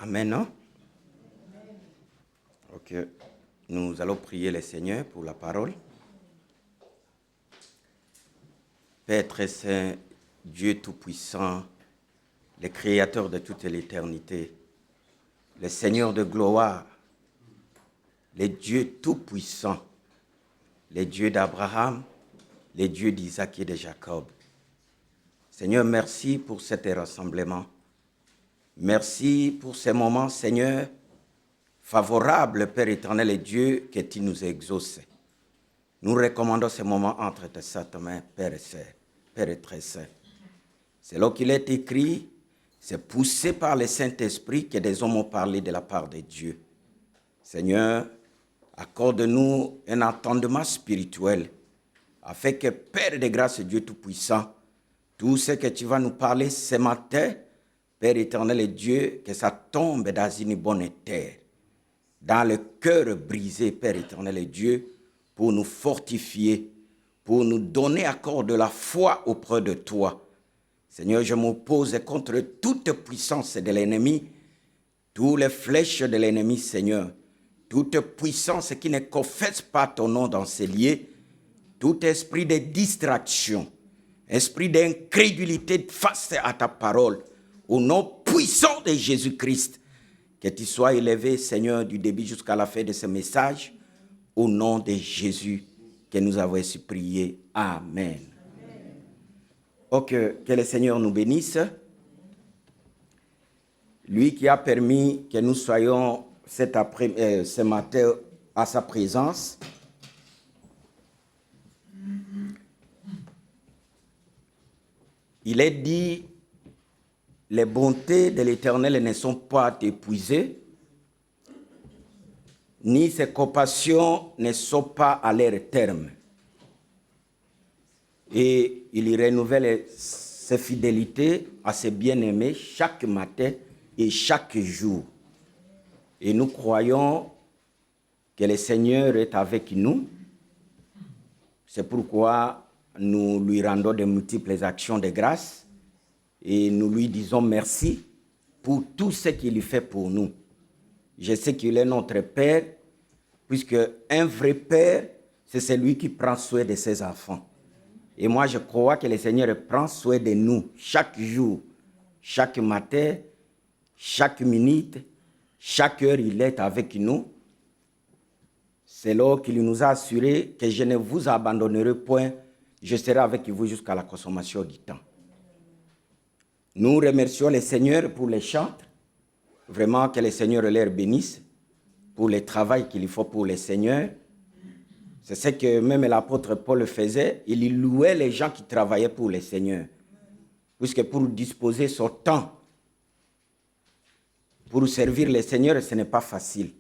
Amen, non? Ok. Nous allons prier le Seigneur pour la parole. Père très saint, Dieu tout-puissant, le Créateur de toute l'éternité, le Seigneur de gloire, le Dieu tout-puissant, le Dieu d'Abraham, le Dieu d'Isaac et de Jacob. Seigneur, merci pour cet rassemblement. Merci pour ces moments, Seigneur, favorables, Père éternel et Dieu, que tu nous exauces. Nous recommandons ces moments entre tes saintes mains, Père et Sœur, Père très saint. C'est là qu'il est écrit, c'est poussé par le Saint-Esprit que des hommes ont parlé de la part de Dieu. Seigneur, accorde-nous un entendement spirituel, afin que, Père de grâce, Dieu Tout-Puissant, tout ce que tu vas nous parler ce matin, Père éternel et Dieu, que ça tombe dans une bonne terre, dans le cœur brisé, Père éternel et Dieu, pour nous fortifier, pour nous donner accord de la foi auprès de toi. Seigneur, je m'oppose contre toute puissance de l'ennemi, toutes les flèches de l'ennemi, Seigneur, toute puissance qui ne confesse pas ton nom dans ces lieux, tout esprit de distraction, esprit d'incrédulité face à ta parole, au nom puissant de Jésus-Christ, que tu sois élevé, Seigneur, du début jusqu'à la fin de ce message, au nom de Jésus, que nous avons ainsi prié. Amen. Ok, que le Seigneur nous bénisse. Lui qui a permis que nous soyons ce matin à sa présence. Il est dit, les bontés de l'Éternel ne sont pas épuisées, ni ses compassions ne sont pas à leur terme. Et il renouvelle ses fidélités à ses bien-aimés chaque matin et chaque jour. Et nous croyons que le Seigneur est avec nous. C'est pourquoi nous lui rendons de multiples actions de grâce et nous lui disons merci pour tout ce qu'il fait pour nous. Je sais qu'il est notre Père, puisque un vrai Père, c'est celui qui prend soin de ses enfants. Et moi, je crois que le Seigneur prend soin de nous chaque jour, chaque matin, chaque minute, chaque heure, il est avec nous. C'est là qu'il nous a assuré que je ne vous abandonnerai point, je serai avec vous jusqu'à la consommation du temps. Nous remercions le Seigneur pour les chantres. Vraiment que le Seigneur les bénisse pour le travail qu'il faut pour le Seigneur. C'est ce que même l'apôtre Paul faisait. Il louait les gens qui travaillaient pour le Seigneur. Puisque pour disposer son temps, pour servir le Seigneur, ce n'est pas facile.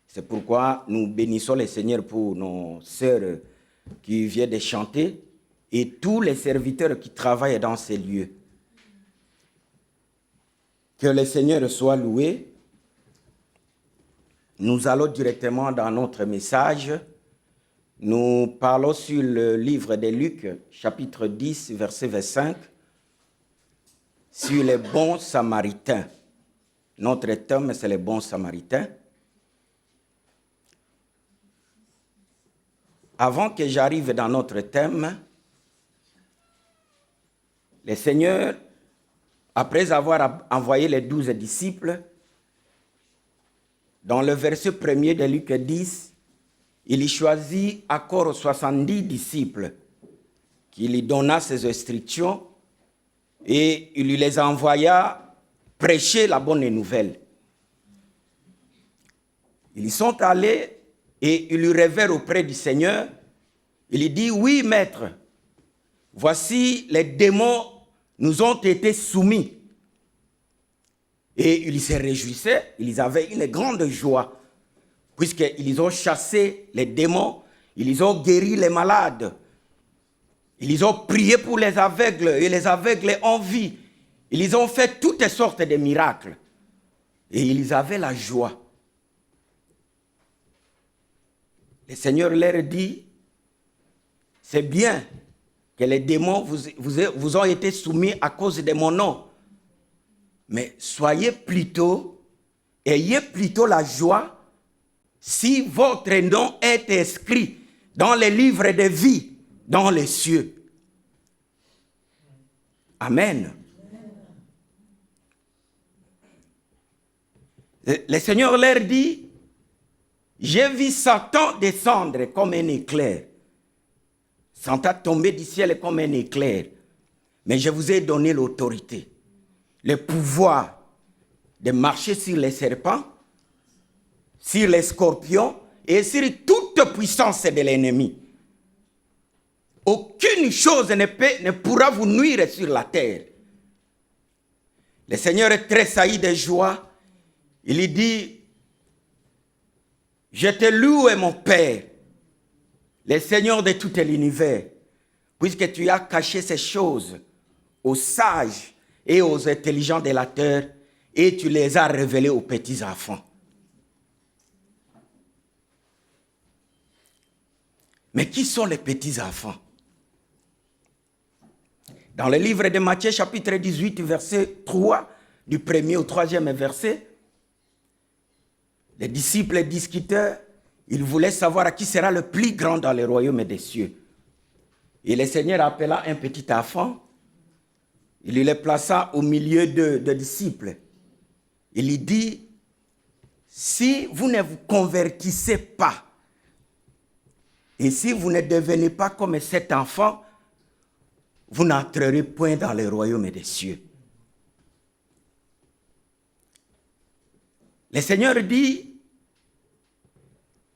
C'est pourquoi nous bénissons le Seigneur pour nos sœurs qui viennent de chanter et tous les serviteurs qui travaillent dans ces lieux. Que le Seigneur soit loué. Nous allons directement dans notre message. Nous parlons sur le livre de Luc, chapitre 10, verset 25, sur les bons samaritains. Notre thème, c'est les bons samaritains. Avant que j'arrive dans notre thème, le Seigneur, après avoir envoyé les 12 disciples, dans le verset 1er de Luc 10, il y choisit encore 70 disciples qui lui donna ses instructions et il lui les envoya prêcher la bonne nouvelle. Ils y sont allés et ils lui révèrent auprès du Seigneur. Il lui dit, oui, maître, voici les démons nous ont été soumis. Et ils se réjouissaient, ils avaient une grande joie, puisqu'ils ont chassé les démons, ils ont guéri les malades, ils ont prié pour les aveugles, et les aveugles ont vu. Ils ont fait toutes sortes de miracles. Et ils avaient la joie. Le Seigneur leur dit, c'est bien que les démons vous ont été soumis à cause de mon nom. Mais soyez plutôt ayez plutôt la joie si votre nom est inscrit dans les livres de vie, dans les cieux. Amen. Le Seigneur leur dit, j'ai vu Satan descendre comme un éclair. Satan tomber du ciel comme un éclair. Mais je vous ai donné l'autorité, le pouvoir de marcher sur les serpents, sur les scorpions et sur toute puissance de l'ennemi. Aucune chose ne pourra vous nuire sur la terre. Le Seigneur est tressailli de joie. Il lui dit, je te loue, mon Père, le Seigneur de tout l'univers, puisque tu as caché ces choses aux sages et aux intelligents de la terre, et tu les as révélées aux petits enfants. Mais qui sont les petits enfants? Dans le livre de Matthieu, chapitre 18, verset 3, du 1er au 3e verset, les disciples discutaient, ils voulaient savoir à qui sera le plus grand dans le royaume des cieux. Et le Seigneur appela un petit enfant, il le plaça au milieu de disciples. Il lui dit, si vous ne vous convertissez pas, et si vous ne devenez pas comme cet enfant, vous n'entrerez point dans le royaume des cieux. Le Seigneur dit,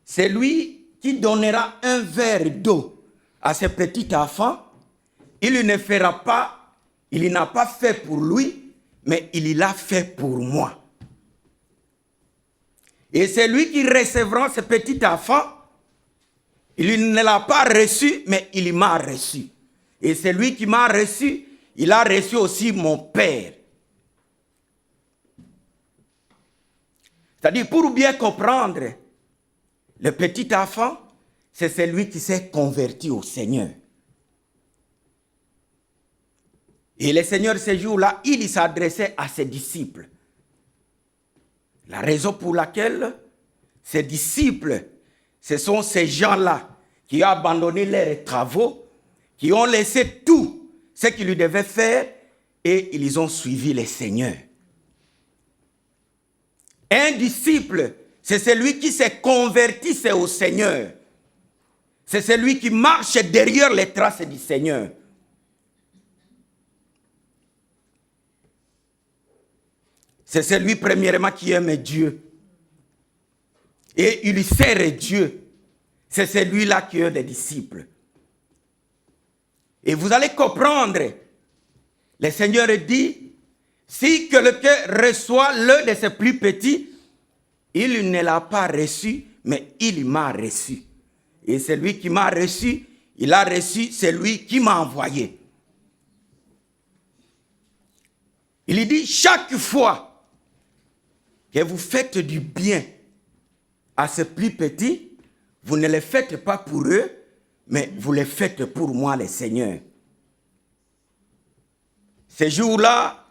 c'est lui qui donnera un verre d'eau à ce petit enfant. Il ne fera pas, il n'a pas fait pour lui, mais il l'a fait pour moi. Et c'est lui qui recevra ce petit enfant. Il ne l'a pas reçu, mais il m'a reçu. Et c'est lui qui m'a reçu, il a reçu aussi mon Père. C'est-à-dire, pour bien comprendre, le petit enfant, c'est celui qui s'est converti au Seigneur. Et le Seigneur, ce jour-là, il s'adressait à ses disciples. La raison pour laquelle ses disciples, ce sont ces gens-là qui ont abandonné leurs travaux, qui ont laissé tout ce qu'ils lui devaient faire et ils ont suivi le Seigneur. Un disciple, c'est celui qui s'est converti au Seigneur. C'est celui qui marche derrière les traces du Seigneur. C'est celui premièrement qui aime Dieu. Et il sert Dieu. C'est celui-là qui est des disciples. Et vous allez comprendre, le Seigneur dit, si quelqu'un reçoit l'un de ses plus petits, il ne l'a pas reçu, mais il m'a reçu. Et celui qui m'a reçu, il a reçu celui qui m'a envoyé. Il dit, chaque fois que vous faites du bien à ces plus petits, vous ne le faites pas pour eux, mais vous le faites pour moi, le Seigneur. Ces jours-là,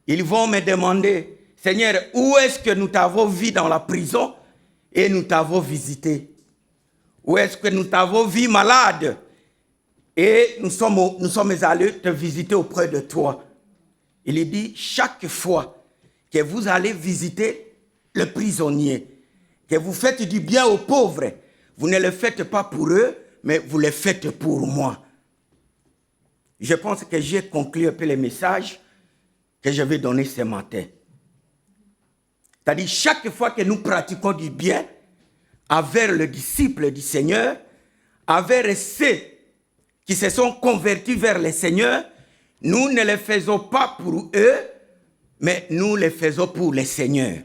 ils vont me demander, Seigneur, où est-ce que nous t'avons vu dans la prison et nous t'avons visité? Où est-ce que nous t'avons vu malade et nous sommes allés te visiter auprès de toi? Il dit, chaque fois que vous allez visiter le prisonnier, que vous faites du bien aux pauvres, vous ne le faites pas pour eux, mais vous le faites pour moi. Je pense que j'ai conclu un peu le message que je vais donner ce matin. C'est-à-dire, chaque fois que nous pratiquons du bien envers le disciple du Seigneur, envers ceux qui se sont convertis vers le Seigneur, nous ne le faisons pas pour eux, mais nous le faisons pour le Seigneur.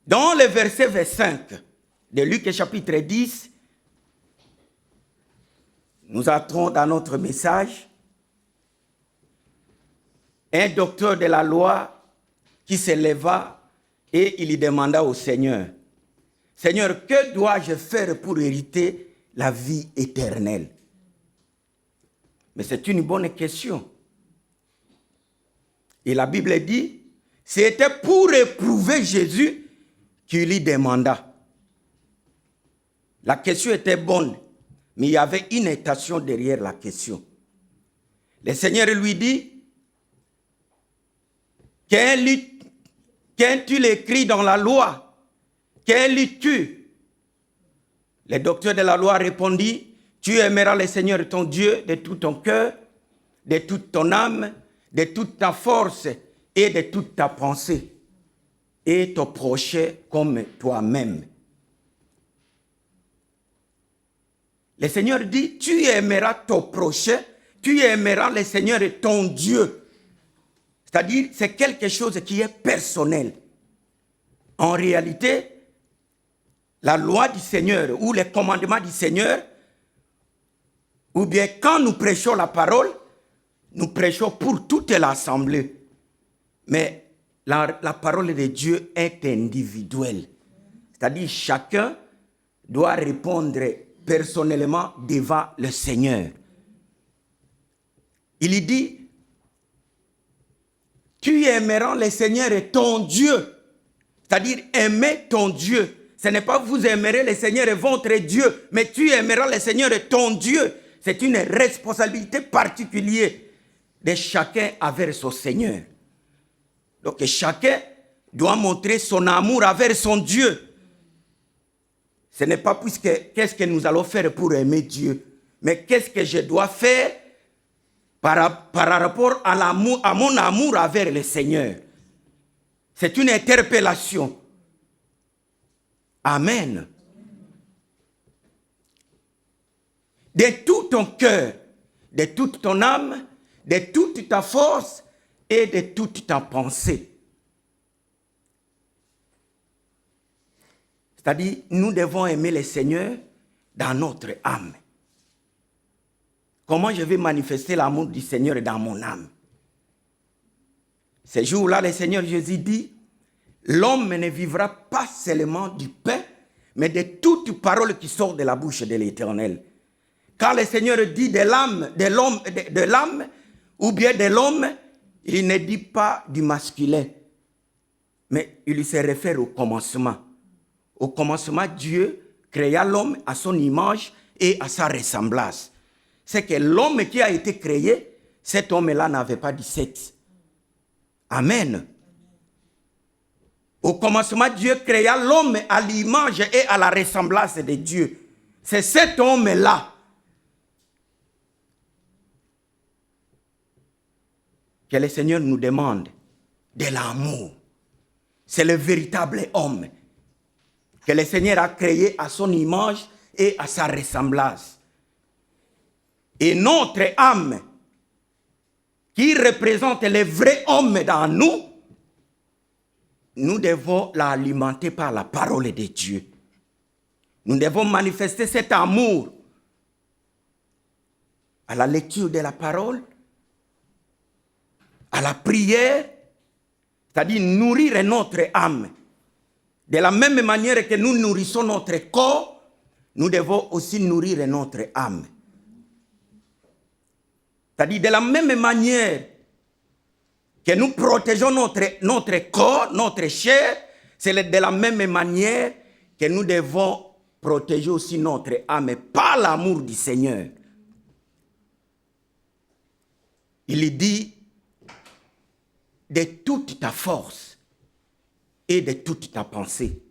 Dans le verset 25 de Luc chapitre 10, nous entrons dans notre message. Un docteur de la loi qui se leva et il demanda au Seigneur, « Seigneur, que dois-je faire pour hériter la vie éternelle ?» Mais c'est une bonne question. Et la Bible dit, C'était pour éprouver Jésus qu'il lui demanda. La question était bonne, mais il y avait une intention derrière la question. Le Seigneur lui dit, qu'est-il écrit dans la loi? Qu'est-il lis-tu? Le docteur de la loi répondit, tu aimeras le Seigneur ton Dieu de tout ton cœur, de toute ton âme, de toute ta force et de toute ta pensée, et ton prochain comme toi-même. Le Seigneur dit, tu aimeras ton prochain, tu aimeras le Seigneur ton Dieu. C'est-à-dire, c'est quelque chose qui est personnel. En réalité, la loi du Seigneur ou les commandements du Seigneur, ou bien quand nous prêchons la parole, nous prêchons pour toute l'assemblée. Mais la parole de Dieu est individuelle. C'est-à-dire, chacun doit répondre personnellement devant le Seigneur. Il dit, tu aimeras le Seigneur et ton Dieu. C'est-à-dire aimer ton Dieu. Ce n'est pas vous aimerez le Seigneur et votre Dieu, mais tu aimeras le Seigneur et ton Dieu. C'est une responsabilité particulière de chacun envers son Seigneur. Donc chacun doit montrer son amour envers son Dieu. Ce n'est pas puisque qu'est-ce que nous allons faire pour aimer Dieu, mais qu'est-ce que je dois faire par rapport à mon amour envers le Seigneur. C'est une interpellation. Amen. De tout ton cœur, de toute ton âme, de toute ta force et de toute ta pensée. C'est-à-dire, nous devons aimer le Seigneur dans notre âme. Comment je vais manifester l'amour du Seigneur dans mon âme? Ce jour-là, le Seigneur Jésus dit, l'homme ne vivra pas seulement du pain, mais de toute parole qui sort de la bouche de l'Éternel. Quand le Seigneur dit de l'âme, ou bien de l'homme, il ne dit pas du masculin, mais il se réfère au commencement. Au commencement, Dieu créa l'homme à son image et à sa ressemblance. C'est que l'homme qui a été créé, cet homme-là n'avait pas de sexe. Amen. Au commencement, Dieu créa l'homme à l'image et à la ressemblance de Dieu. C'est cet homme-là que le Seigneur nous demande de l'amour. C'est le véritable homme que le Seigneur a créé à son image et à sa ressemblance. Et notre âme, qui représente le vrai homme dans nous, nous devons l'alimenter par la parole de Dieu. Nous devons manifester cet amour à la lecture de la parole, à la prière, c'est-à-dire nourrir notre âme. De la même manière que nous nourrissons notre corps, nous devons aussi nourrir notre âme. C'est-à-dire de la même manière que nous protégeons notre corps, notre chair, c'est de la même manière que nous devons protéger aussi notre âme par l'amour du Seigneur. Il dit de toute ta force et de toute ta pensée.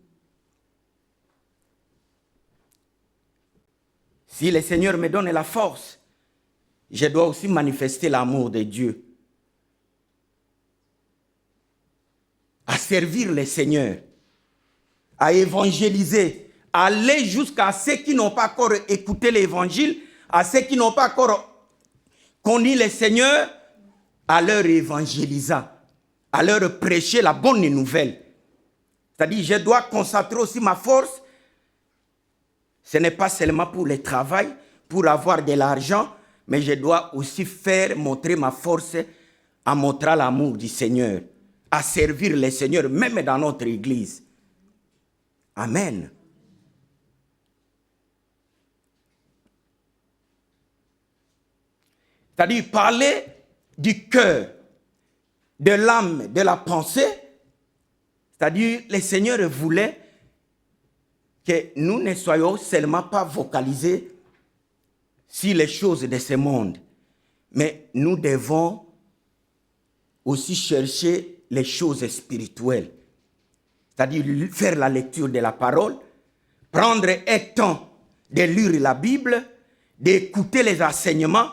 Si le Seigneur me donne la force, je dois aussi manifester l'amour de Dieu. À servir le Seigneur, à évangéliser, à aller jusqu'à ceux qui n'ont pas encore écouté l'évangile, à ceux qui n'ont pas encore connu le Seigneur, à leur évangéliser, à leur prêcher la bonne nouvelle. C'est-à-dire, je dois concentrer aussi ma force. Ce n'est pas seulement pour le travail, pour avoir de l'argent, mais je dois aussi faire montrer ma force en montrant l'amour du Seigneur, à servir le Seigneur, même dans notre église. Amen. C'est-à-dire parler du cœur, de l'âme, de la pensée, C'est-à-dire, le Seigneur voulait que nous ne soyons seulement pas focalisés sur les choses de ce monde, mais nous devons aussi chercher les choses spirituelles. C'est-à-dire faire la lecture de la parole, prendre un temps de lire la Bible, d'écouter les enseignements,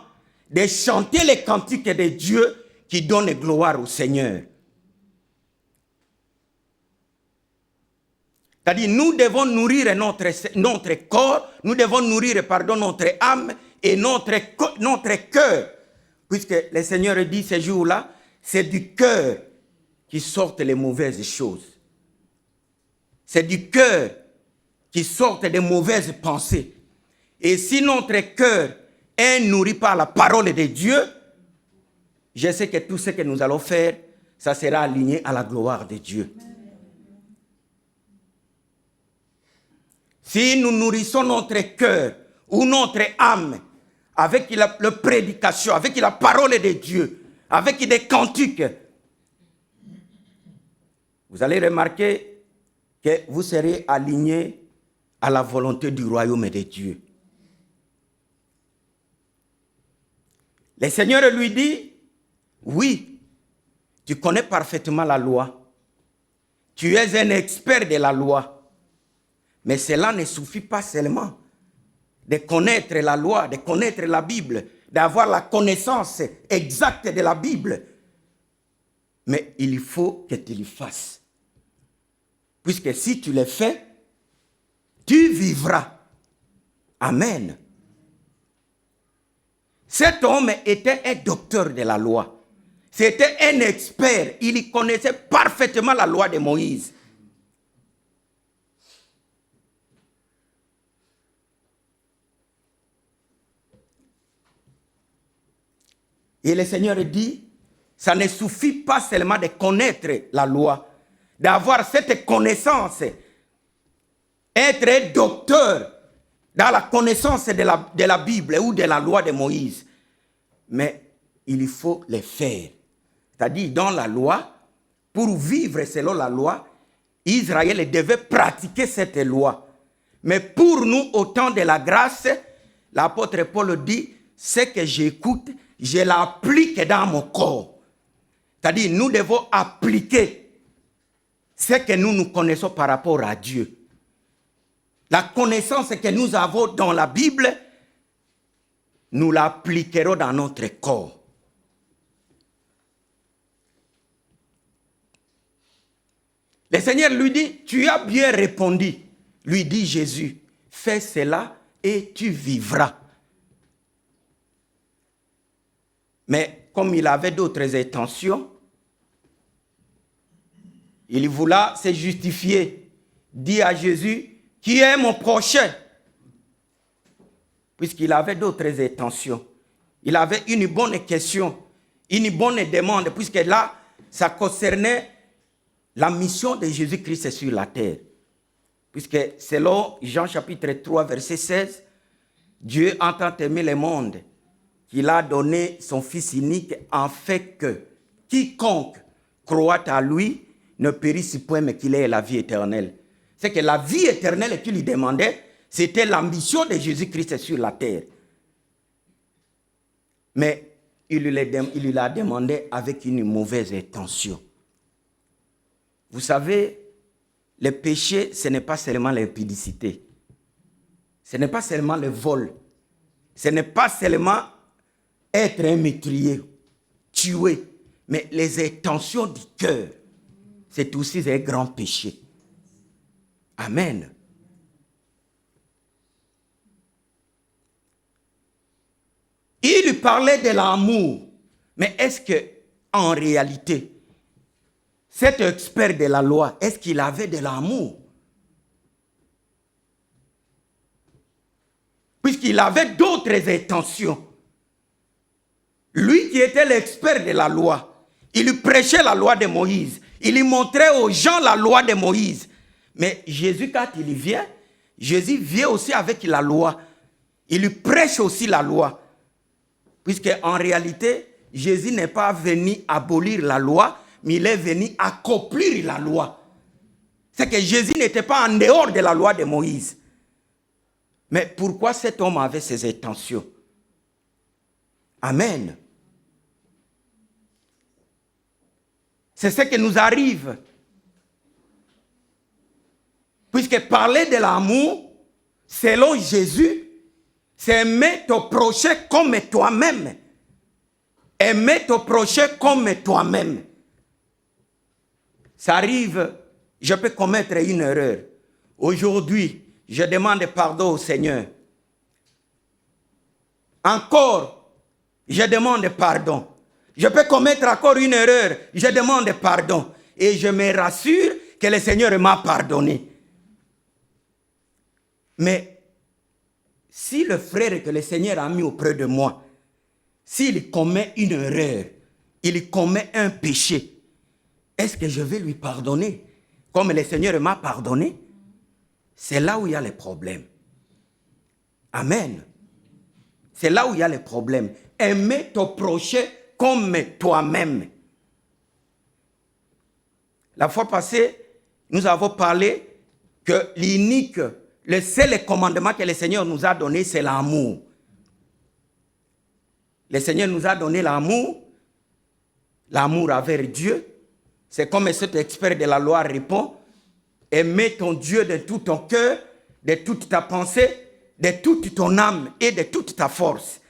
de chanter les cantiques de Dieu qui donnent gloire au Seigneur. C'est-à-dire, nous devons nourrir notre corps, nous devons nourrir, notre âme et notre cœur. Puisque le Seigneur dit ce jour-là, c'est du cœur qui sortent les mauvaises choses. C'est du cœur qui sortent des mauvaises pensées. Et si notre cœur est nourri par la parole de Dieu, je sais que tout ce que nous allons faire, ça sera aligné à la gloire de Dieu. Si nous nourrissons notre cœur ou notre âme avec la prédication, avec la parole de Dieu, avec des cantiques, vous allez remarquer que vous serez aligné à la volonté du royaume de Dieu. Le Seigneur lui dit, oui, tu connais parfaitement la loi. Tu es un expert de la loi. Mais cela ne suffit pas seulement de connaître la loi, de connaître la Bible, d'avoir la connaissance exacte de la Bible. Mais il faut que tu le fasses. Puisque si tu le fais, tu vivras. Amen. Cet homme était un docteur de la loi. C'était un expert. Il connaissait parfaitement la loi de Moïse. Et le Seigneur dit, ça ne suffit pas seulement de connaître la loi, d'avoir cette connaissance, être docteur dans la connaissance de la Bible ou de la loi de Moïse. Mais il faut le faire. C'est-à-dire, dans la loi, pour vivre selon la loi, Israël devait pratiquer cette loi. Mais pour nous, au temps de la grâce, l'apôtre Paul dit, ce que j'écoute, je l'applique dans mon corps. C'est-à-dire, nous devons appliquer ce que nous connaissons par rapport à Dieu. La connaissance que nous avons dans la Bible, nous l'appliquerons dans notre corps. Le Seigneur lui dit, tu as bien répondu. Lui dit Jésus, fais cela et tu vivras. Mais comme il avait d'autres intentions, il voulait se justifier. Dit à Jésus, qui est mon prochain? Puisqu'il avait d'autres intentions. Il avait une bonne question, une bonne demande, puisque là, ça concernait la mission de Jésus-Christ sur la terre. Puisque selon Jean chapitre 3, verset 16, Dieu entend aimer le monde, qu'il a donné son Fils unique, en fait que quiconque croit à lui ne périsse point, mais qu'il ait la vie éternelle. C'est que la vie éternelle qu'il lui demandait, c'était l'ambition de Jésus-Christ sur la terre. Mais il lui l'a demandé avec une mauvaise intention. Vous savez, le péché, ce n'est pas seulement l'impudicité. Ce n'est pas seulement le vol. Ce n'est pas seulement être un meurtrier, tuer. Mais les intentions du cœur, c'est aussi un grand péché. Amen. Il lui parlait de l'amour. Mais est-ce que, en réalité, cet expert de la loi, est-ce qu'il avait de l'amour? Puisqu'il avait d'autres intentions. Lui qui était l'expert de la loi, il lui prêchait la loi de Moïse. Il lui montrait aux gens la loi de Moïse. Mais Jésus, quand il vient, Jésus vient aussi avec la loi. Il lui prêche aussi la loi. Puisque en réalité, Jésus n'est pas venu abolir la loi, mais il est venu accomplir la loi. C'est que Jésus n'était pas en dehors de la loi de Moïse. Mais pourquoi cet homme avait ces intentions? Amen. C'est ce qui nous arrive. Puisque parler de l'amour, selon Jésus, c'est aimer ton prochain comme toi-même. Aimer ton prochain comme toi-même. Ça arrive, je peux commettre une erreur. Aujourd'hui, je demande pardon au Seigneur. Encore, je demande pardon. Je peux commettre encore une erreur, je demande pardon. Et je me rassure que le Seigneur m'a pardonné. Mais si le frère que le Seigneur a mis auprès de moi, s'il commet une erreur, il commet un péché, est-ce que je vais lui pardonner comme le Seigneur m'a pardonné? C'est là où il y a les problèmes. Amen. C'est là où il y a les problèmes. Aimer ton prochain comme toi-même. La fois passée, nous avons parlé que le seul commandement que le Seigneur nous a donné, c'est l'amour. Le Seigneur nous a donné l'amour envers Dieu. C'est comme cet expert de la loi répond, aimer ton Dieu de tout ton cœur, de toute ta pensée, de toute ton âme et de toute ta force.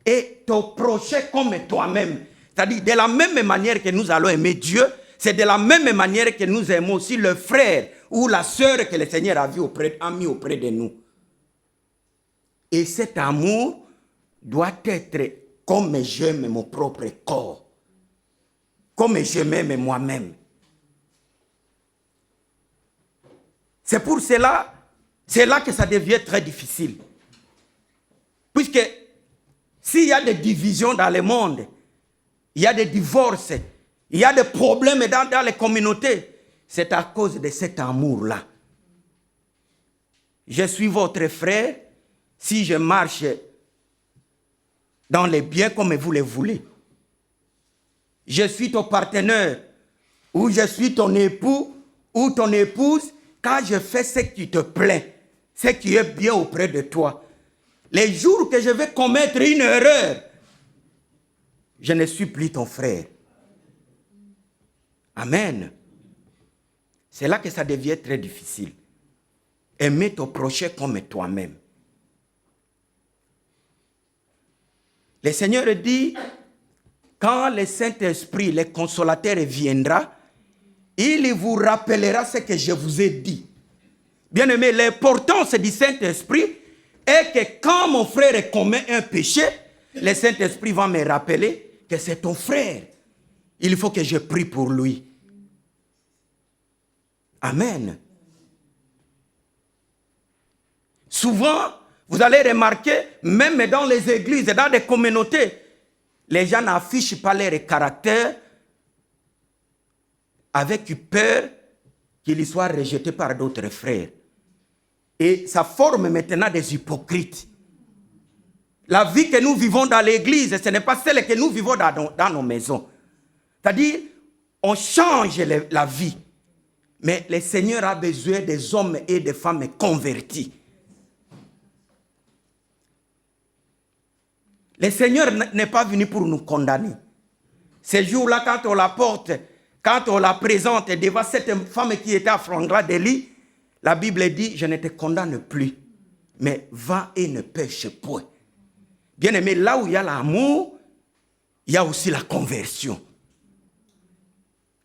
Et ton prochain comme toi-même. C'est-à-dire, de la même manière que nous allons aimer Dieu, c'est de la même manière que nous aimons aussi le frère ou la sœur que le Seigneur a mis auprès de nous. Et cet amour doit être comme j'aime mon propre corps. Comme je m'aime moi-même. C'est pour cela, c'est là que ça devient très difficile. Puisque s'il y a des divisions dans le monde, il y a des divorces, il y a des problèmes dans les communautés, c'est à cause de cet amour-là. Je suis votre frère si je marche dans les biens comme vous le voulez. Je suis ton partenaire, ou je suis ton époux, ou ton épouse, quand je fais ce qui te plaît, ce qui est bien auprès de toi. Les jours que je vais commettre une erreur, je ne suis plus ton frère. Amen. C'est là que ça devient très difficile. Aimer ton prochain comme toi-même. Le Seigneur dit, quand le Saint-Esprit, le consolateur viendra, il vous rappellera ce que je vous ai dit. Bien-aimé, l'importance du Saint-Esprit est que quand mon frère commet un péché, le Saint-Esprit va me rappeler que c'est ton frère. Il faut que je prie pour lui. Amen. Souvent, vous allez remarquer, même dans les églises et dans des communautés, les gens n'affichent pas leur caractère avec peur qu'ils soient rejetés par d'autres frères. Et ça forme maintenant des hypocrites. La vie que nous vivons dans l'église, ce n'est pas celle que nous vivons dans nos maisons. C'est-à-dire, on change la vie. Mais le Seigneur a besoin des hommes et des femmes convertis. Le Seigneur n'est pas venu pour nous condamner. Ce jour-là, quand on la porte, quand on la présente devant cette femme qui était affranchie de lit, la Bible dit, je ne te condamne plus, mais va et ne pêche point. Bien aimé, là où il y a l'amour, il y a aussi la conversion.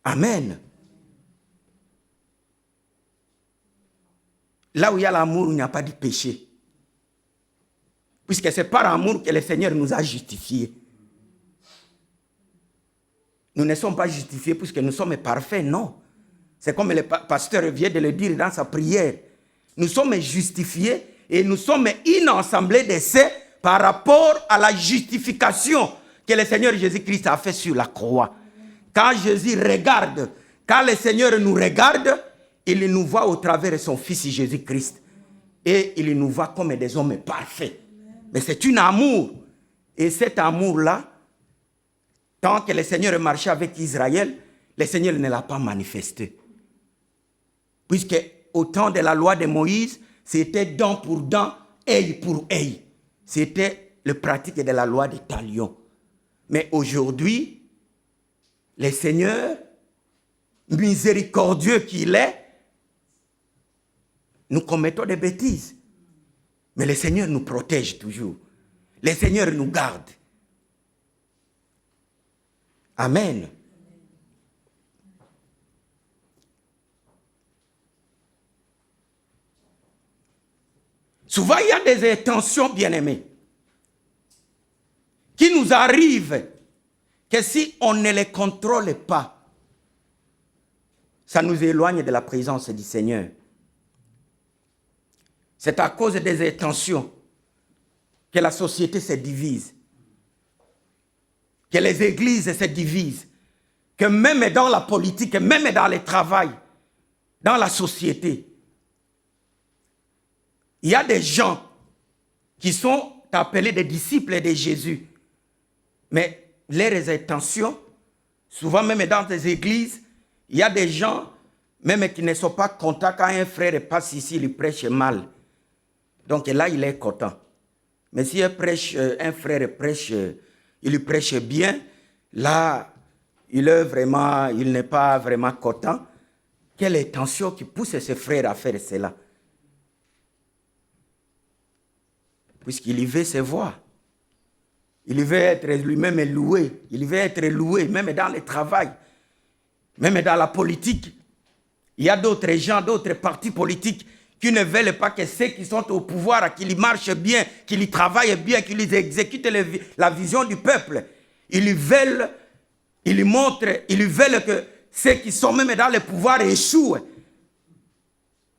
Amen. Là où il y a l'amour, il n'y a pas de péché. Puisque c'est par amour que le Seigneur nous a justifiés. Nous ne sommes pas justifiés puisque nous sommes parfaits, non. C'est comme le pasteur vient de le dire dans sa prière. Nous sommes justifiés et nous sommes une assemblée de saints par rapport à la justification que le Seigneur Jésus-Christ a fait sur la croix. Quand Jésus regarde, quand le Seigneur nous regarde, il nous voit au travers de son Fils Jésus-Christ. Et il nous voit comme des hommes parfaits. Mais c'est un amour. Et cet amour-là, tant que le Seigneur marchait avec Israël, le Seigneur ne l'a pas manifesté. Puisque au temps de la loi de Moïse, c'était dent pour dent, œil pour œil. C'était le pratique de la loi des talions. Mais aujourd'hui, le Seigneur, miséricordieux qu'il est, nous commettons des bêtises. Mais le Seigneur nous protège toujours. Le Seigneur nous garde. Amen. Souvent, il y a des intentions, bien-aimés, qui nous arrivent que si on ne les contrôle pas, ça nous éloigne de la présence du Seigneur. C'est à cause des intentions que la société se divise, que les églises se divisent, que même dans la politique, même dans le travail, dans la société, il y a des gens qui sont appelés des disciples de Jésus. Mais leurs intentions, souvent même dans des églises, il y a des gens même qui ne sont pas contents quand un frère passe ici, il prêche mal. Donc là, il est content. Mais si un frère prêche, il prêche bien, là, il n'est pas vraiment content. Quelle intention qui pousse ce frère à faire cela? Puisqu'il veut se voir. Il veut être lui-même loué. Il veut être loué, même dans le travail, même dans la politique. Il y a d'autres gens, d'autres partis politiques qui ne veulent pas que ceux qui sont au pouvoir, qu'ils marchent bien, qu'ils travaillent bien, qu'ils exécutent la vision du peuple. Ils veulent que ceux qui sont même dans le pouvoir échouent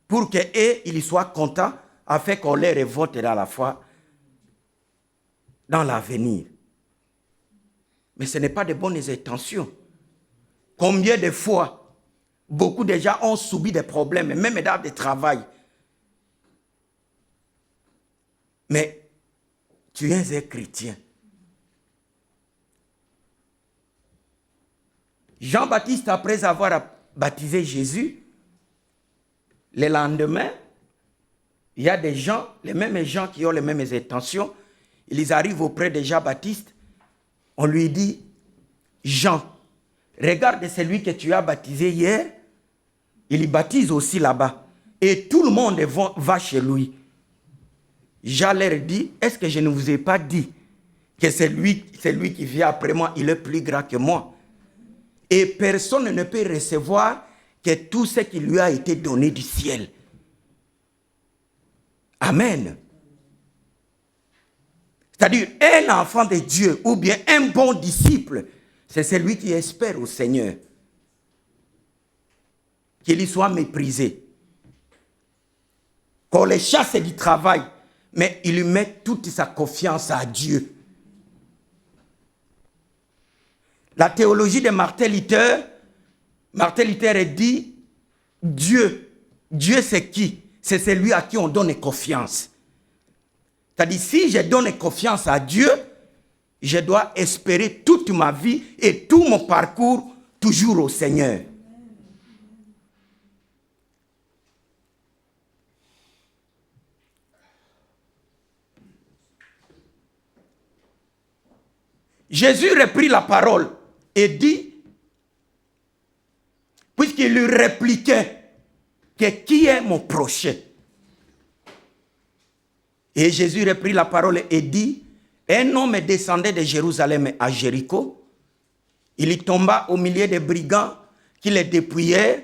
pour qu'ils soient contents afin qu'on les révolte dans la foi, dans l'avenir. Mais ce n'est pas de bonnes intentions. Combien de fois, beaucoup de gens ont subi des problèmes, même dans le travail. Mais tu es un chrétien. Jean-Baptiste, après avoir baptisé Jésus, le lendemain, il y a des gens, les mêmes gens qui ont les mêmes intentions, ils arrivent auprès de Jean-Baptiste, on lui dit, Jean, regarde celui que tu as baptisé hier, il baptise aussi là-bas. Et tout le monde va chez lui. Jean leur dit, est-ce que je ne vous ai pas dit que celui qui vient après moi, il est plus grand que moi? Et personne ne peut recevoir que tout ce qui lui a été donné du ciel. Amen. C'est-à-dire, un enfant de Dieu ou bien un bon disciple, c'est celui qui espère au Seigneur. Qu'il y soit méprisé. Qu'on le chasse du travail, mais il lui met toute sa confiance à Dieu. La théologie de Martin Luther dit, Dieu c'est qui? C'est celui à qui on donne confiance. C'est-à-dire, si je donne confiance à Dieu, je dois espérer toute ma vie et tout mon parcours toujours au Seigneur. Jésus reprit la parole et dit, puisqu'il lui répliquait, que qui est mon prochain? Et Jésus reprit la parole et dit, un homme descendait de Jérusalem à Jéricho. Il y tomba au milieu des brigands qui les dépouillèrent,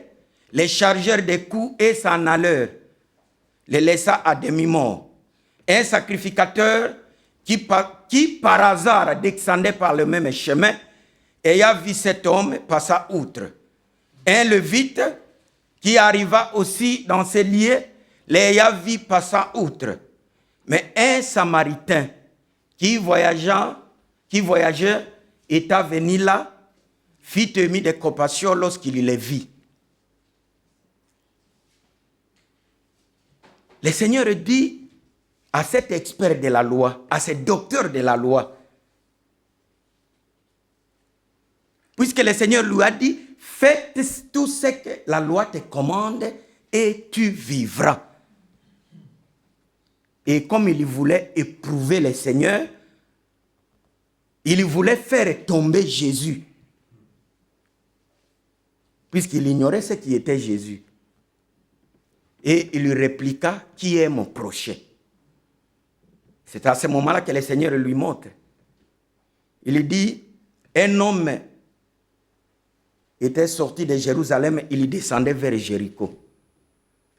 les chargèrent des coups et s'en allèrent, les laissa à demi-mort. Un sacrificateur qui par hasard descendait par le même chemin, ayant vu cet homme, passa outre. Un lévite qui arriva aussi dans ces lieux, l'ayant vu, passa outre. Mais un Samaritain qui voyageait, étant venu là, fit émis de compassion lorsqu'il les vit. Le Seigneur dit à cet expert de la loi, à ce docteur de la loi, puisque le Seigneur lui a dit, faites tout ce que la loi te commande et tu vivras. Et comme il voulait éprouver le Seigneur, il voulait faire tomber Jésus. Puisqu'il ignorait ce qui était Jésus. Et il lui répliqua, qui est mon prochain? C'est à ce moment-là que le Seigneur lui montre. Il lui dit, un homme était sorti de Jérusalem, il descendait vers Jéricho.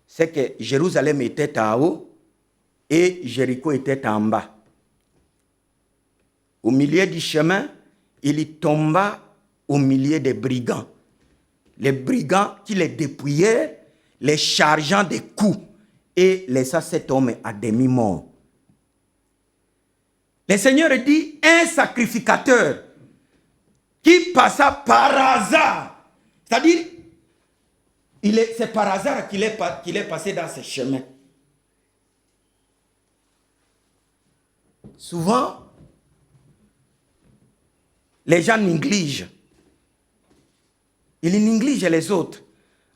C'est que Jérusalem était en haut et Jéricho était en bas. Au milieu du chemin, il tomba au milieu des brigands. Les brigands qui les dépouillaient, les chargeant des coups et laissa cet homme à demi-mort. Le Seigneur dit, un sacrificateur qui passa par hasard, c'est-à-dire, c'est par hasard qu'il est passé dans ce chemin. Souvent, les gens négligent. Ils négligent les autres.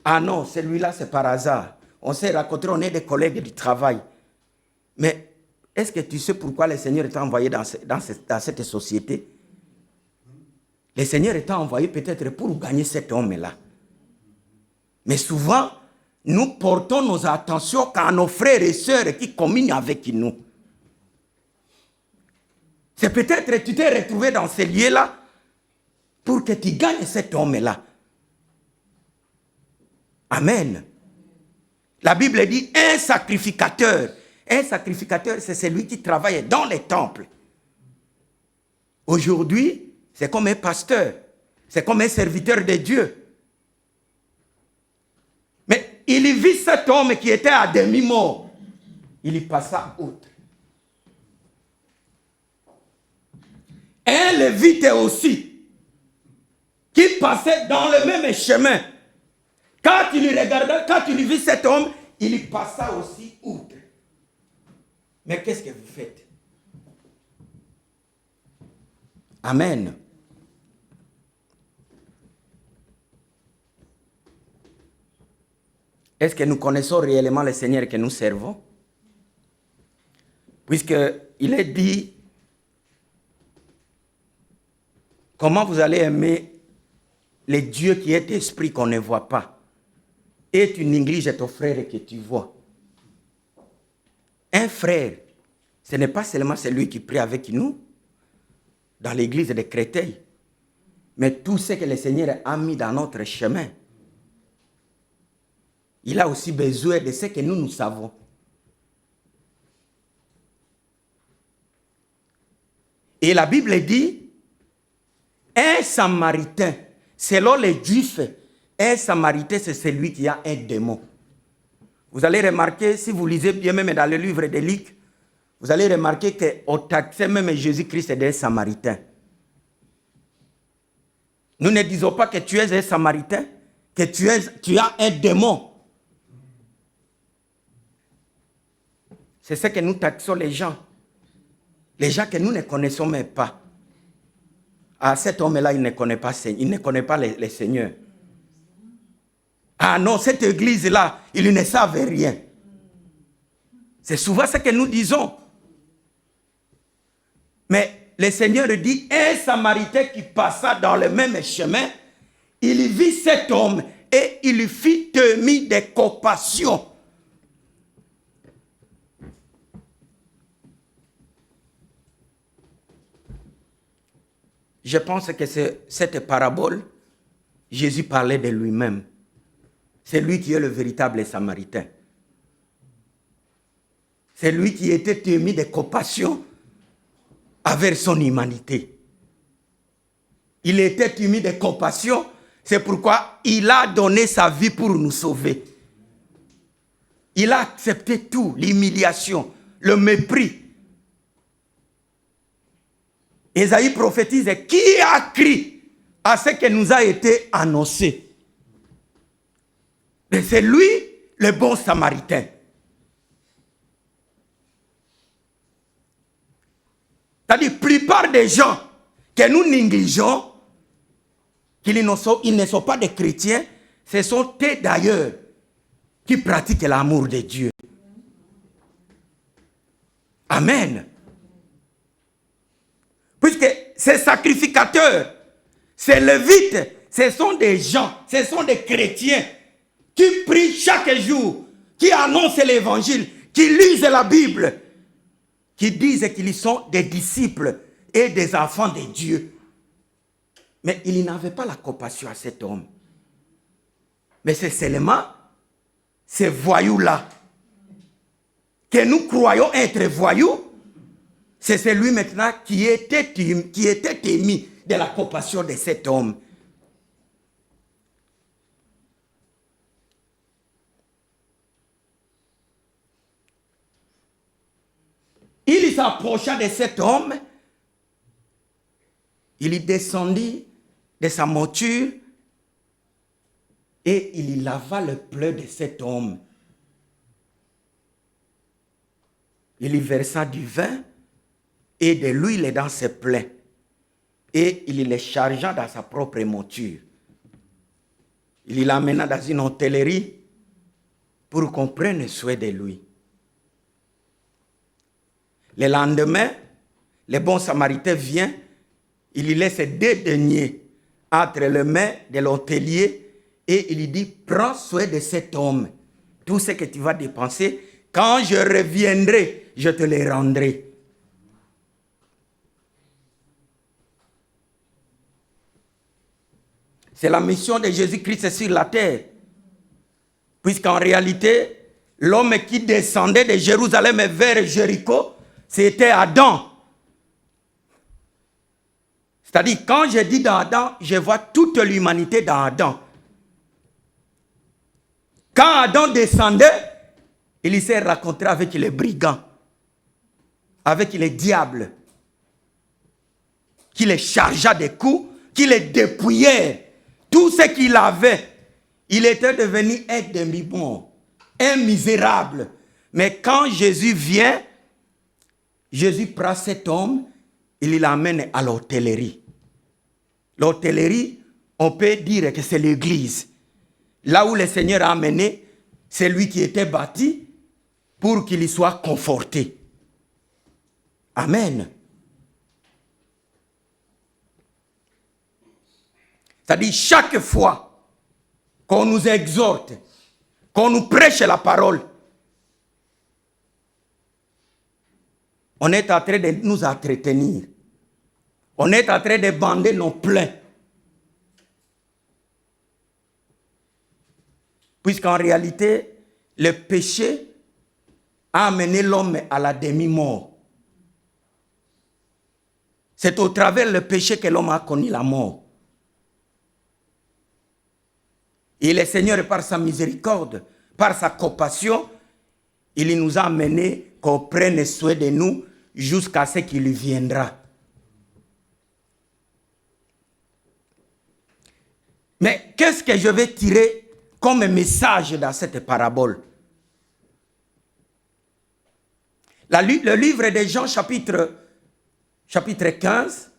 Ah non, celui-là, c'est par hasard. On s'est rencontrés, on est des collègues du travail. Mais est-ce que tu sais pourquoi le Seigneur t'a envoyé dans cette société? Le Seigneur t'a envoyé peut-être pour gagner cet homme-là. Mais souvent, nous portons nos attentions qu'à nos frères et sœurs qui communent avec nous. C'est peut-être que tu t'es retrouvé dans ces lieux-là pour que tu gagnes cet homme-là. Amen. La Bible dit un sacrificateur. Un sacrificateur, c'est celui qui travaille dans les temples. Aujourd'hui, c'est comme un pasteur. C'est comme un serviteur de Dieu. Mais il vit cet homme qui était à demi-mort. Il y passa outre. Un lévite aussi, qui passait dans le même chemin. Quand il regardait, quand il vit cet homme, il y passa aussi outre. Mais qu'est-ce que vous faites? Amen. Est-ce que nous connaissons réellement le Seigneur que nous servons? Puisqu'il est dit, comment vous allez aimer le Dieu qui est esprit qu'on ne voit pas? Et tu négliges ton frère que tu vois. Un frère, ce n'est pas seulement celui qui prie avec nous dans l'église de Créteil, mais tout ce que le Seigneur a mis dans notre chemin. Il a aussi besoin de ce que nous savons. Et la Bible dit, un Samaritain, selon les Juifs, un Samaritain, c'est celui qui a un démon. Vous allez remarquer, si vous lisez bien même dans le livre de Luc, vous allez remarquer qu'on taxait même Jésus-Christ d'un Samaritain. Nous ne disons pas que tu es un Samaritain, que tu as un démon. C'est ce que nous taxons les gens. Les gens que nous ne connaissons même pas. Ah, cet homme-là, il ne connaît pas les seigneurs. Ah non, cette église-là, ils ne savent rien. C'est souvent ce que nous disons. Mais le Seigneur dit, un Samaritain qui passa dans le même chemin, il vit cet homme et il lui fit tenir des compassions. Je pense que cette parabole, Jésus parlait de lui-même. C'est lui qui est le véritable Samaritain. C'est lui qui était témoin de compassion envers son humanité. Il était témoin de compassion, c'est pourquoi il a donné sa vie pour nous sauver. Il a accepté tout, l'humiliation, le mépris. Ésaïe prophétise, qui a cru à ce qui nous a été annoncé? Mais c'est lui le bon Samaritain. C'est-à-dire, la plupart des gens que nous négligeons, ils ne sont pas des chrétiens, ce sont eux d'ailleurs qui pratique l'amour de Dieu. Amen. Puisque ces sacrificateurs, ces lévites, ce sont des gens, ce sont des chrétiens qui prient chaque jour, qui annoncent l'évangile, qui lisent la Bible, qui disent qu'ils sont des disciples et des enfants de Dieu. Mais il n'avait pas la compassion à cet homme. Mais c'est seulement ces voyous-là que nous croyons être voyous. C'est celui maintenant qui était émis de la compassion de cet homme. Il s'approcha de cet homme, il y descendit de sa monture et il y lava le pleurs de cet homme. Il y versa du vin et de l'huile dans ses plaies et il les chargea dans sa propre monture. Il l'amena dans une hôtellerie pour qu'on prenne soin de lui. Le lendemain, le bon samaritain vient, il lui laisse 2 deniers entre les mains de l'hôtelier et il lui dit, prends soin de cet homme. Tout ce que tu vas dépenser, quand je reviendrai, je te le rendrai. C'est la mission de Jésus-Christ sur la terre. Puisqu'en réalité, l'homme qui descendait de Jérusalem vers Jéricho, c'était Adam. C'est-à-dire, quand je dis dans Adam, je vois toute l'humanité dans Adam. Quand Adam descendait, il s'est rencontré avec les brigands, avec les diables, qui les chargea des coups, qui les dépouillait. Tout ce qu'il avait, il était devenu un demi-bon, un misérable. Mais quand Jésus vient, Jésus prend cet homme, il l'amène à l'hôtellerie. L'hôtellerie, on peut dire que c'est l'église. Là où le Seigneur a amené, c'est lui qui était bâti pour qu'il y soit conforté. Amen. C'est-à-dire, chaque fois qu'on nous exhorte, qu'on nous prêche la parole, on est en train de nous entretenir. On est en train de bander nos plaies. Puisqu'en réalité, le péché a amené l'homme à la demi-mort. C'est au travers du péché que l'homme a connu la mort. Et le Seigneur, par sa miséricorde, par sa compassion, il nous a amenés qu'on prenne soin de nous jusqu'à ce qu'il viendra. Mais qu'est-ce que je vais tirer comme message dans cette parabole? Le livre de Jean, chapitre 15.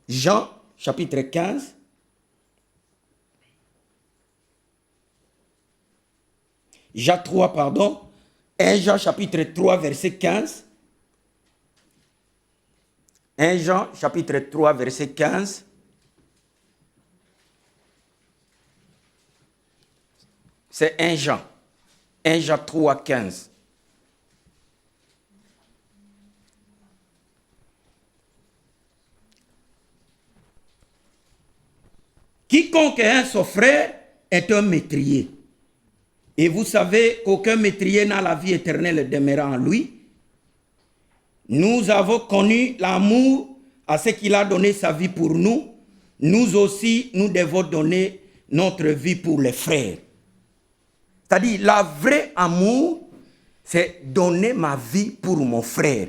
Jean, chapitre 15. Jean 3, pardon. 1 Jean, chapitre 3, verset 15. 1 Jean, chapitre 3, verset 15. C'est 1 Jean. 1 Jean 3, 15. Quiconque est son frère est un métrier. Et vous savez qu'aucun métrier n'a la vie éternelle demeurant en lui. Nous avons connu l'amour à ce qu'il a donné sa vie pour nous. Nous aussi, nous devons donner notre vie pour les frères. C'est-à-dire, la vraie amour, c'est donner ma vie pour mon frère.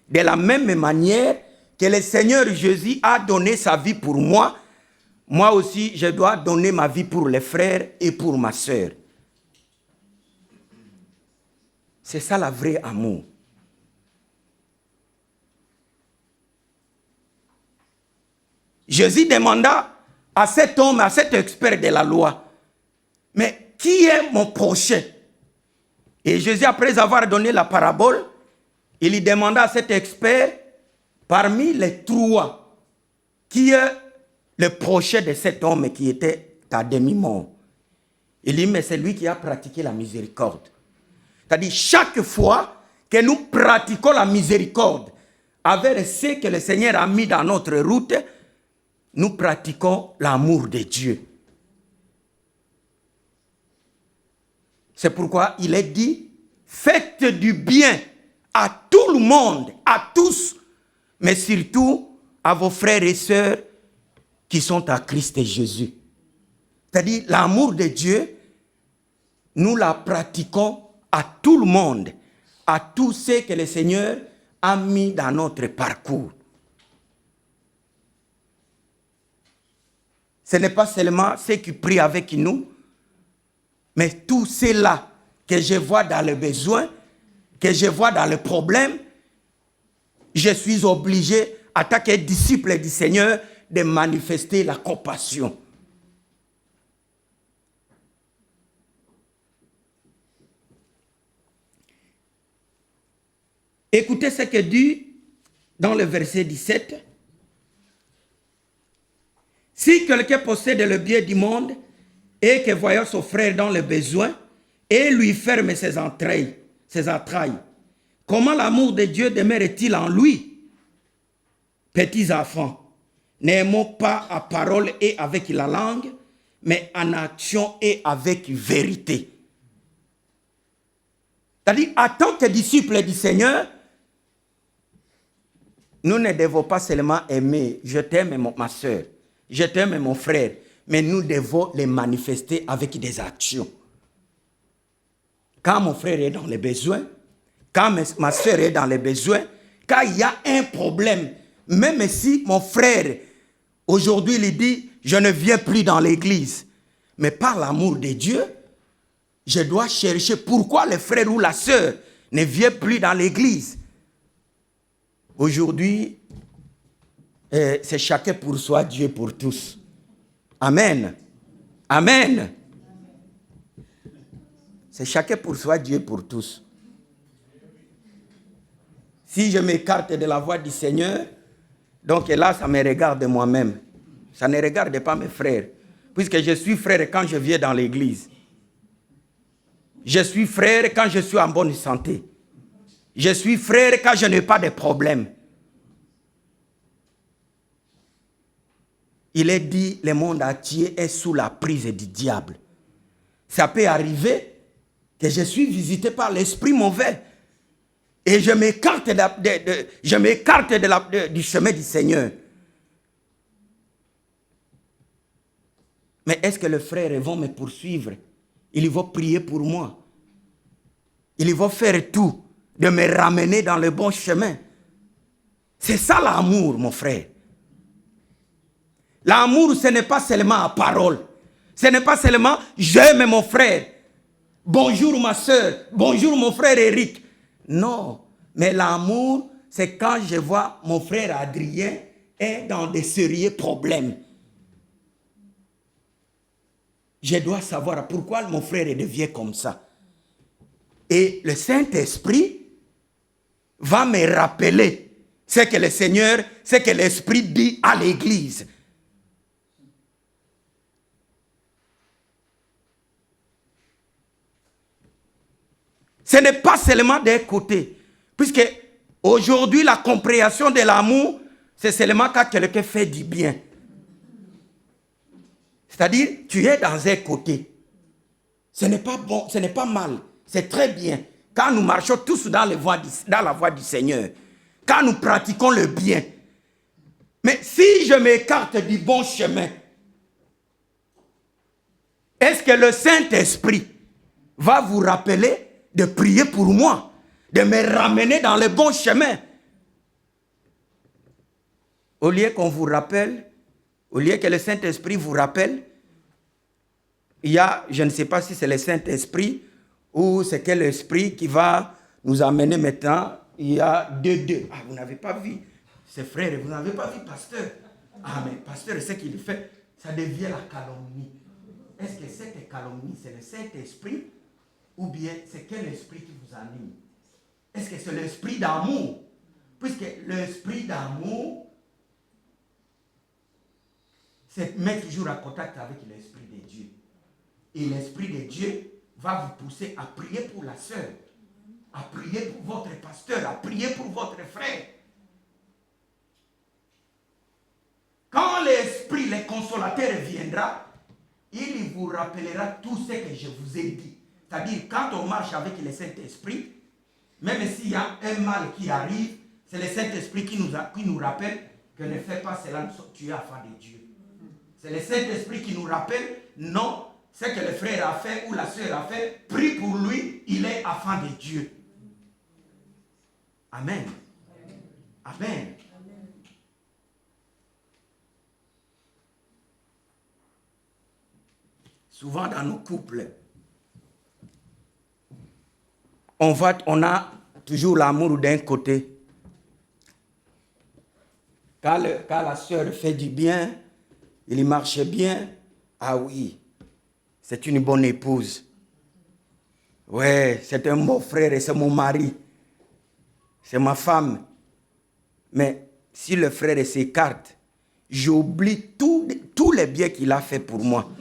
De la même manière que le Seigneur Jésus a donné sa vie pour moi, moi aussi, je dois donner ma vie pour les frères et pour ma sœur. C'est ça la vraie amour. Jésus demanda à cet homme, à cet expert de la loi, mais qui est mon prochain? Et Jésus, après avoir donné la parabole, il lui demanda à cet expert, parmi les trois, qui est le prochain de cet homme qui était à demi-mort? Il dit, mais c'est lui qui a pratiqué la miséricorde. C'est-à-dire, chaque fois que nous pratiquons la miséricorde avec ce que le Seigneur a mis dans notre route, nous pratiquons l'amour de Dieu. C'est pourquoi il est dit, faites du bien à tout le monde, à tous, mais surtout à vos frères et sœurs qui sont à Christ et Jésus. C'est-à-dire, l'amour de Dieu, nous la pratiquons à tout le monde, à tous ceux que le Seigneur a mis dans notre parcours. Ce n'est pas seulement ceux qui prient avec nous, mais tous ceux-là que je vois dans le besoin, que je vois dans le problème, je suis obligé, en tant que disciple du Seigneur, de manifester la compassion. Écoutez ce que dit dans le verset 17. Si quelqu'un possède le bien du monde et que voyant son frère dans le besoin et lui ferme ses entrailles, comment l'amour de Dieu demeure-t-il en lui? Petits enfants, n'aimons pas à parole et avec la langue, mais en action et avec vérité. C'est-à-dire, en tant que disciples du Seigneur, nous ne devons pas seulement aimer, je t'aime ma soeur, je t'aime mon frère, mais nous devons les manifester avec des actions. Quand mon frère est dans les besoins, quand ma soeur est dans les besoins, quand il y a un problème, même si mon frère, aujourd'hui, il dit, je ne viens plus dans l'église, mais par l'amour de Dieu, je dois chercher pourquoi le frère ou la soeur ne vient plus dans l'église. Aujourd'hui, c'est chacun pour soi, Dieu pour tous. Amen. Amen. C'est chacun pour soi, Dieu pour tous. Si je m'écarte de la voie du Seigneur, donc là, ça me regarde moi-même. Ça ne regarde pas mes frères. Puisque je suis frère quand je viens dans l'église. Je suis frère quand je suis en bonne santé. Je suis frère quand je n'ai pas de problème. Il est dit, le monde entier est sous la prise du diable. Ça peut arriver que je suis visité par l'esprit mauvais. Et je m'écarte du chemin du Seigneur. Mais est-ce que les frères vont me poursuivre? Ils vont prier pour moi. Ils vont faire tout de me ramener dans le bon chemin. C'est ça l'amour, mon frère. L'amour, ce n'est pas seulement à parole. Ce n'est pas seulement j'aime mon frère. Bonjour ma soeur. Bonjour mon frère Eric. Non. Mais l'amour, c'est quand je vois mon frère Adrien est dans des sérieux problèmes. Je dois savoir pourquoi mon frère devient comme ça. Et le Saint-Esprit va me rappeler ce que le Seigneur, ce que l'Esprit dit à l'Église. Ce n'est pas seulement d'un côté. Puisque aujourd'hui, la compréhension de l'amour, c'est seulement quand quelqu'un fait du bien. C'est-à-dire, tu es dans un côté. Ce n'est pas bon, ce n'est pas mal. C'est très bien. Quand nous marchons tous dans la voie du Seigneur. Quand nous pratiquons le bien. Mais si je m'écarte du bon chemin, est-ce que le Saint-Esprit va vous rappeler de prier pour moi, de me ramener dans le bon chemin? Au lieu qu'on vous rappelle, au lieu que le Saint-Esprit vous rappelle, il y a, je ne sais pas si c'est le Saint-Esprit ou c'est quel esprit qui va nous amener maintenant. Il y a deux. Ah, vous n'avez pas vu, ces frères, vous n'avez pas vu pasteur. Ah, mais pasteur, ce qu'il fait, ça devient la calomnie. est-ce que cette calomnie, c'est le Saint-Esprit ou bien c'est quel esprit qui vous anime? Est-ce que c'est l'esprit d'amour? Puisque l'esprit d'amour, c'est mettre toujours en contact avec l'esprit de Dieu. Et l'esprit de Dieu va vous pousser à prier pour la sœur, à prier pour votre pasteur, à prier pour votre frère. Quand l'esprit, le consolateur viendra, il vous rappellera tout ce que je vous ai dit. C'est-à-dire, quand on marche avec le Saint-Esprit, même s'il y a un mal qui arrive, c'est le Saint-Esprit qui nous rappelle que ne fais pas cela, tu es enfant de Dieu. C'est le Saint-Esprit qui nous rappelle, non, ce que le frère a fait ou la sœur a fait, prie pour lui, il est enfant de Dieu. Amen. Amen. Souvent dans nos couples, on a toujours l'amour d'un côté. Quand la sœur fait du bien, il marche bien, ah oui, c'est une bonne épouse. Ouais, c'est un bon frère et c'est mon mari. C'est ma femme. Mais si le frère s'écarte, j'oublie tous les biens qu'il a fait pour moi.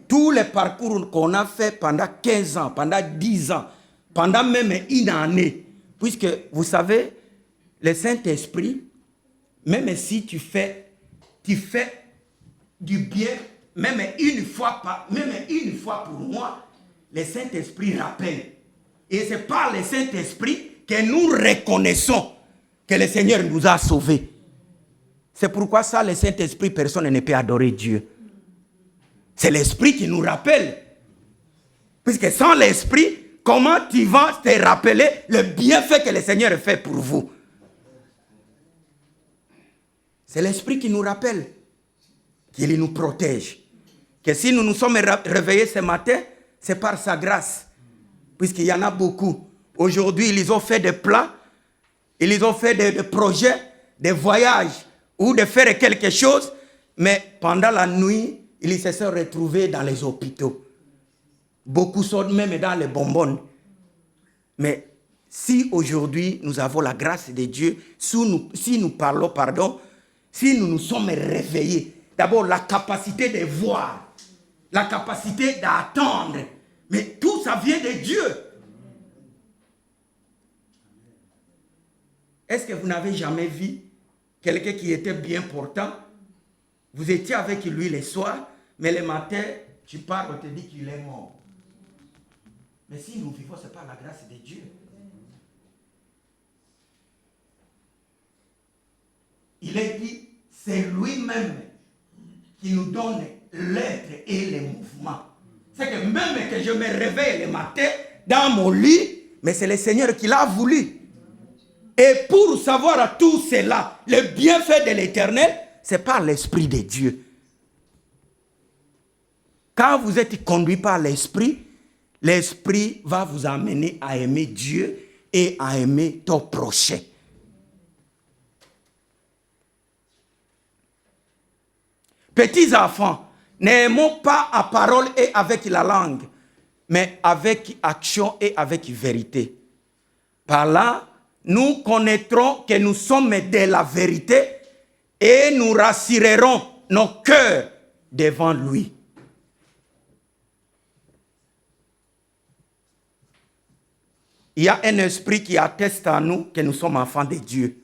Tous les parcours qu'on a fait pendant 15 ans, pendant 10 ans, pendant même une année. Puisque, vous savez, le Saint-Esprit, même si tu fais du bien, même une fois pour moi, le Saint-Esprit rappelle. Et c'est par le Saint-Esprit que nous reconnaissons que le Seigneur nous a sauvés. C'est pourquoi ça, le Saint-Esprit, personne ne peut adorer Dieu. C'est l'Esprit qui nous rappelle. Puisque sans l'Esprit, comment tu vas te rappeler le bienfait que le Seigneur fait pour vous? C'est l'Esprit qui nous rappelle, qu'il nous protège. Que si nous nous sommes réveillés ce matin, c'est par sa grâce. Puisqu'il y en a beaucoup. Aujourd'hui, ils ont fait des plans, ils ont fait des projets, des voyages, ou de faire quelque chose, mais pendant la nuit, ils se sont retrouvés dans les hôpitaux. Beaucoup sont même dans les bonbonnes. Mais si aujourd'hui nous avons la grâce de Dieu, si nous parlons, si nous nous sommes réveillés, d'abord la capacité de voir, la capacité d'attendre, mais tout ça vient de Dieu. Est-ce que vous n'avez jamais vu quelqu'un qui était bien portant? Vous étiez avec lui le soir, mais le matin, tu pars, on te dit qu'il est mort. Mais si nous vivons, c'est par la grâce de Dieu. Il est dit, c'est lui-même qui nous donne l'être et le mouvement. C'est que même que je me réveille le matin dans mon lit, mais c'est le Seigneur qui l'a voulu. Et pour savoir tout cela, le bienfait de l'Éternel, c'est par l'Esprit de Dieu. Quand vous êtes conduit par l'Esprit, l'Esprit va vous amener à aimer Dieu et à aimer ton prochain. Petits enfants, n'aimons pas à parole et avec la langue, mais avec action et avec vérité. Par là, nous connaîtrons que nous sommes de la vérité et nous rassurerons nos cœurs devant lui. Il y a un esprit qui atteste à nous que nous sommes enfants de Dieu.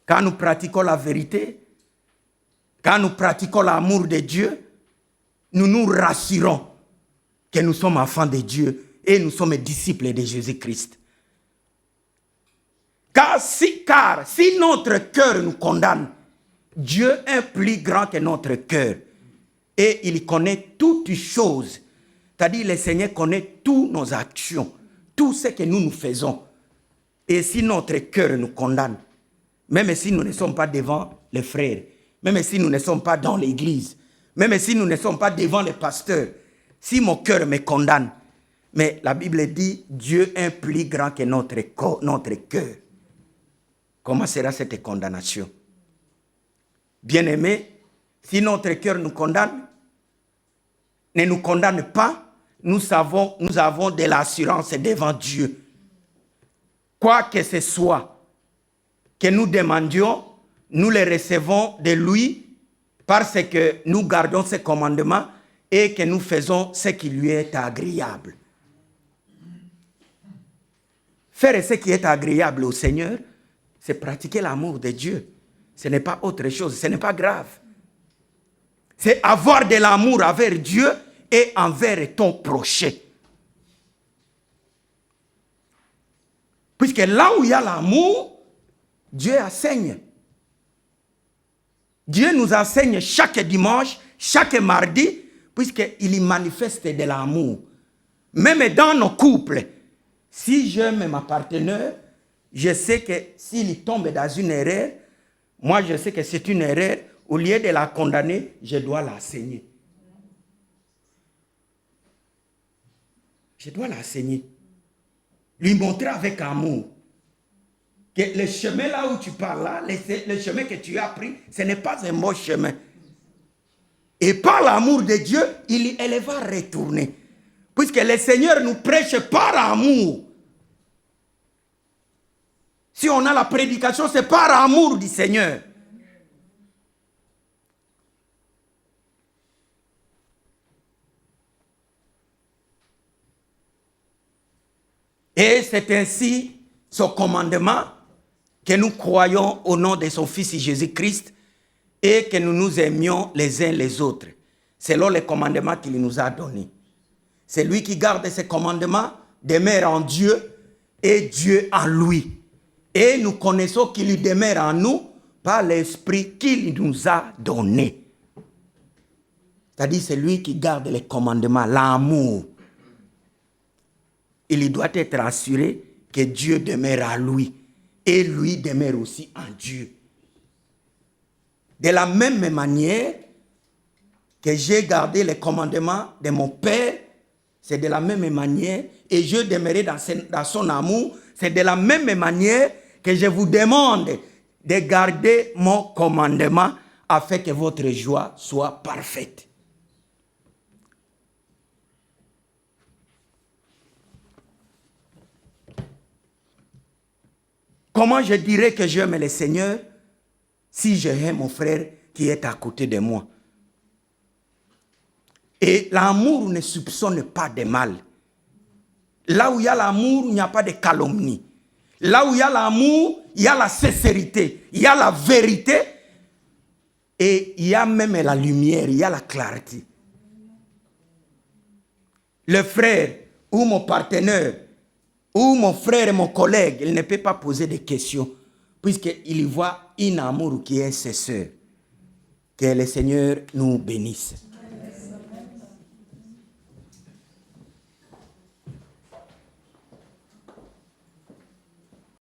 Quand nous pratiquons la vérité, quand nous pratiquons l'amour de Dieu, nous nous rassurons que nous sommes enfants de Dieu et nous sommes disciples de Jésus-Christ. Car si notre cœur nous condamne, Dieu est plus grand que notre cœur et il connaît toutes choses. C'est-à-dire, le Seigneur connaît toutes nos actions, tout ce que nous faisons. Et si notre cœur nous condamne, même si nous ne sommes pas devant les frères, même si nous ne sommes pas dans l'église, même si nous ne sommes pas devant les pasteurs, si mon cœur me condamne, mais la Bible dit, Dieu est plus grand que notre cœur. Comment sera cette condamnation? Bien-aimés, Si notre cœur nous condamne, ne nous condamne pas, nous avons de l'assurance devant Dieu. Quoi que ce soit que nous demandions, nous le recevons de lui parce que nous gardons ses commandements et que nous faisons ce qui lui est agréable. Faire ce qui est agréable au Seigneur, c'est pratiquer l'amour de Dieu. Ce n'est pas autre chose, ce n'est pas grave. C'est avoir de l'amour envers Dieu et envers ton prochain. Puisque là où il y a l'amour, Dieu enseigne. Dieu nous enseigne chaque dimanche, chaque mardi, puisqu'il y manifeste de l'amour. Même dans nos couples, si j'aime ma partenaire, je sais que s'il tombe dans une erreur, moi je sais que c'est une erreur, au lieu de la condamner, je dois l'enseigner. Je dois l'enseigner. Lui montrer avec amour que le chemin là où tu parles, là, le chemin que tu as pris, ce n'est pas un bon chemin. Et par l'amour de Dieu, elle va retourner. Puisque le Seigneur nous prêche par amour. Si on a la prédication, c'est par amour du Seigneur. Et c'est ainsi son commandement que nous croyons au nom de son Fils Jésus-Christ et que nous nous aimions les uns les autres, selon les commandements qu'il nous a donnés. C'est lui qui garde ses commandements, demeure en Dieu et Dieu en lui. Et nous connaissons qu'il demeure en nous par l'esprit qu'il nous a donné. C'est-à-dire c'est lui qui garde les commandements, l'amour. Il doit être assuré que Dieu demeure en lui et lui demeure aussi en Dieu. De la même manière que j'ai gardé les commandements de mon Père, c'est de la même manière, et je demeurerai dans son amour, c'est de la même manière que je vous demande de garder mon commandement afin que votre joie soit parfaite. Comment je dirais que j'aime le Seigneur si j'aime mon frère qui est à côté de moi? Et l'amour ne soupçonne pas de mal. Là où il y a l'amour, il n'y a pas de calomnie. Là où il y a l'amour, il y a la sincérité, il y a la vérité et il y a même la lumière, il y a la clarté. Le frère ou mon partenaire ou mon frère et mon collègue, il ne peut pas poser de questions puisqu'il voit un amour qui est sincère. Que le Seigneur nous bénisse.